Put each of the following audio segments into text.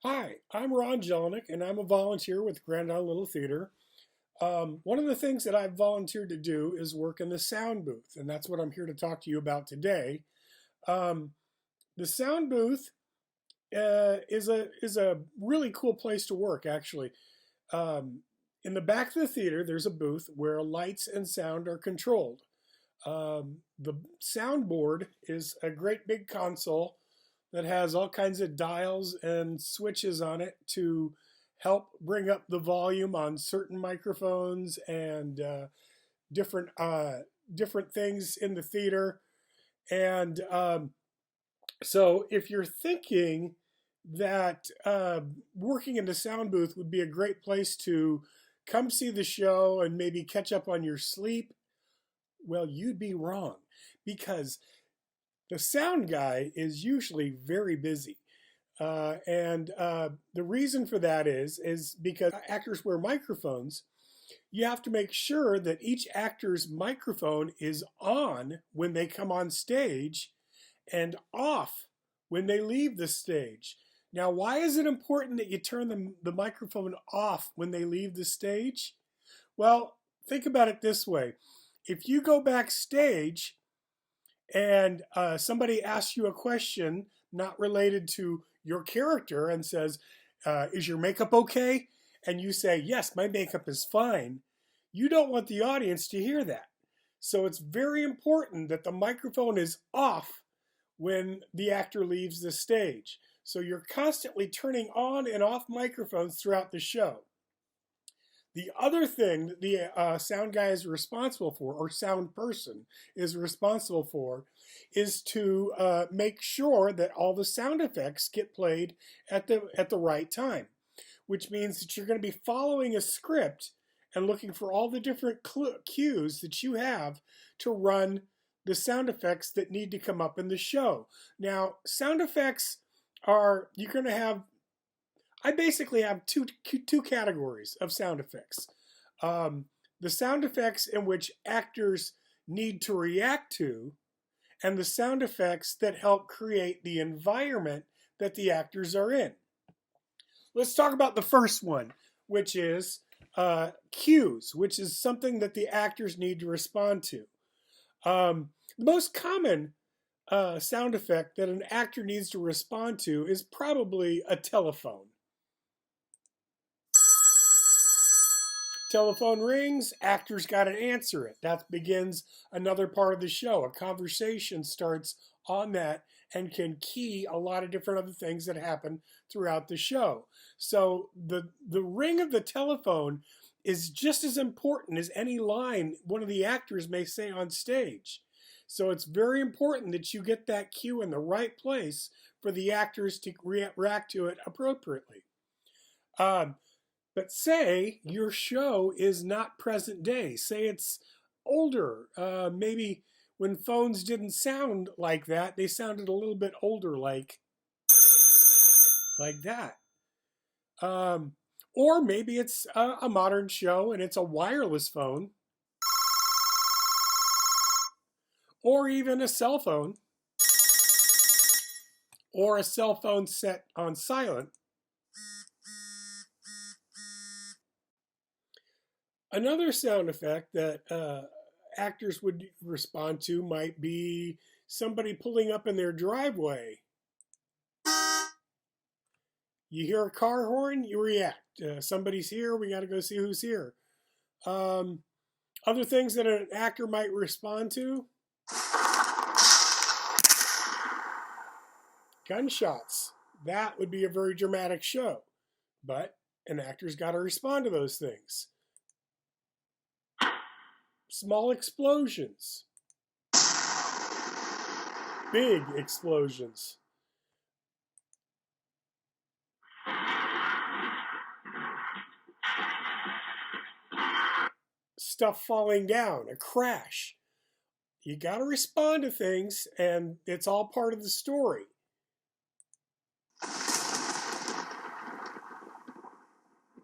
Hi, I'm Ron Jelinek, and I'm a volunteer with Grand Island Little Theater. One of the things that I've volunteered to do is work in the sound booth, and that's what I'm here to talk to you about today. Um, the sound booth is a really cool place to work, actually. Um, in the back of the theater, there's a booth where lights and sound are controlled. The soundboard is a great big console that has all kinds of dials and switches on it to help bring up the volume on certain microphones and different different things in the theater. And so, if you're thinking that working in the sound booth would be a great place to come see the show and maybe catch up on your sleep, well, you'd be wrong because the sound guy is usually very busy. And the reason for that is because actors wear microphones. You have to make sure that each actor's microphone is on when they come on stage and off when they leave the stage. Now, why is it important that you turn the microphone off when they leave the stage? Well, think about it this way. If you go backstage and somebody asks you a question not related to your character and says, is your makeup okay? And you say, yes, my makeup is fine. You don't want the audience to hear that. So it's very important that the microphone is off when the actor leaves the stage. So you're constantly turning on and off microphones throughout the show. The other thing that the sound guy is responsible for, or sound person is responsible for, is to make sure that all the sound effects get played at the right time, which means that you're going to be following a script and looking for all the different cues that you have to run the sound effects that need to come up in the show. Now, sound effects you're going to have I basically have two categories of sound effects. Um, the sound effects in which actors need to react to, and the sound effects that help create the environment that the actors are in. Let's talk about the first one, which is cues, which is something that the actors need to respond to. The most common sound effect that an actor needs to respond to is probably a telephone. Telephone rings, actors got to answer it. That begins another part of the show. A conversation starts on that and can key a lot of different other things that happen throughout the show. So the ring of the telephone is just as important as any line one of the actors may say on stage. So it's very important that you get that cue in the right place for the actors to react to it appropriately. But say your show is not present day. Say it's older. Maybe when phones didn't sound like that, they sounded a little bit older, like that. Or maybe it's a modern show and it's a wireless phone, or even a cell phone, or a cell phone set on silent. Another sound effect that actors would respond to might be somebody pulling up in their driveway. You hear a car horn, you react. Somebody's here, we got to go see who's here. Other things that an actor might respond to: gunshots. That would be a very dramatic show, but an actor's got to respond to those things. Small explosions, big explosions. Stuff falling down, a crash. You got to respond to things, and it's all part of the story.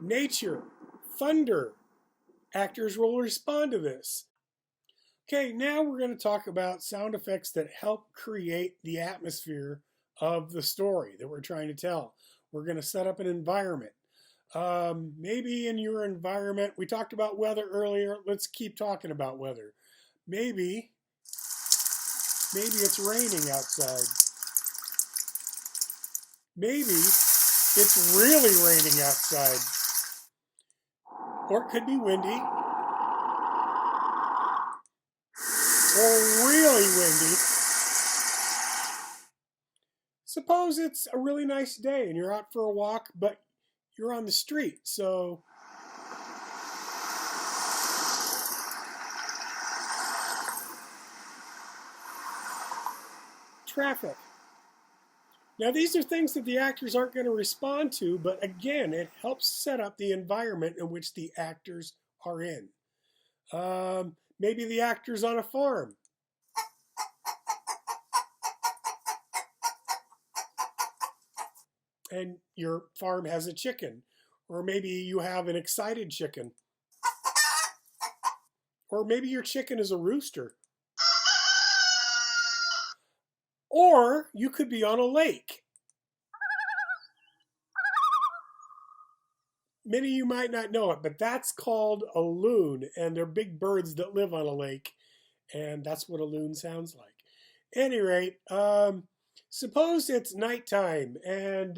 Nature, thunder. Actors will respond to this. Okay, now we're going to talk about sound effects that help create the atmosphere of the story that we're trying to tell. We're going to set up an environment. Maybe in your environment, we talked about weather earlier. Let's keep talking about weather. Maybe it's raining outside. Maybe it's really raining outside. Or it could be windy. Or really windy. Suppose it's a really nice day and you're out for a walk, but you're on the street, so traffic. Now, these are things that the actors aren't going to respond to, but again, it helps set up the environment in which the actors are in. Maybe the actor's on a farm. And your farm has a chicken. Or maybe you have an excited chicken. Or maybe your chicken is a rooster. Or you could be on a lake. Many of you might not know it, but that's called a loon, and they're big birds that live on a lake, and that's what a loon sounds like. At any rate, suppose it's nighttime and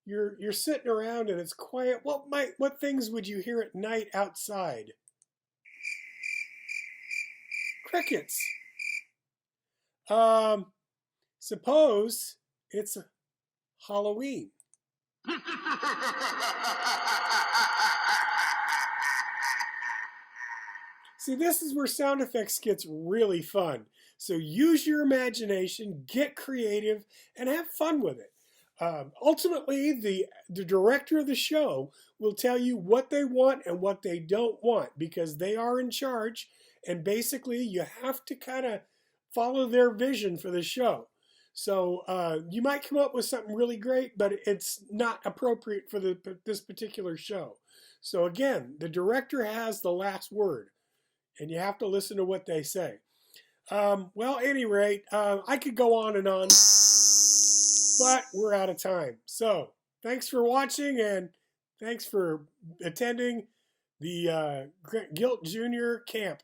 you're sitting around and it's quiet. What things would you hear at night outside? Crickets. Suppose it's Halloween. See, this is where sound effects gets really fun. So use your imagination, get creative, and have fun with it. Ultimately, the director of the show will tell you what they want and what they don't want because they are in charge. And basically, you have to kind of follow their vision for the show. So you might come up with something really great, but it's not appropriate for this particular show. So again, the director has the last word, and you have to listen to what they say. Well, at any rate, I could go on and on, but we're out of time. So thanks for watching, and thanks for attending the Gilt Junior Camp.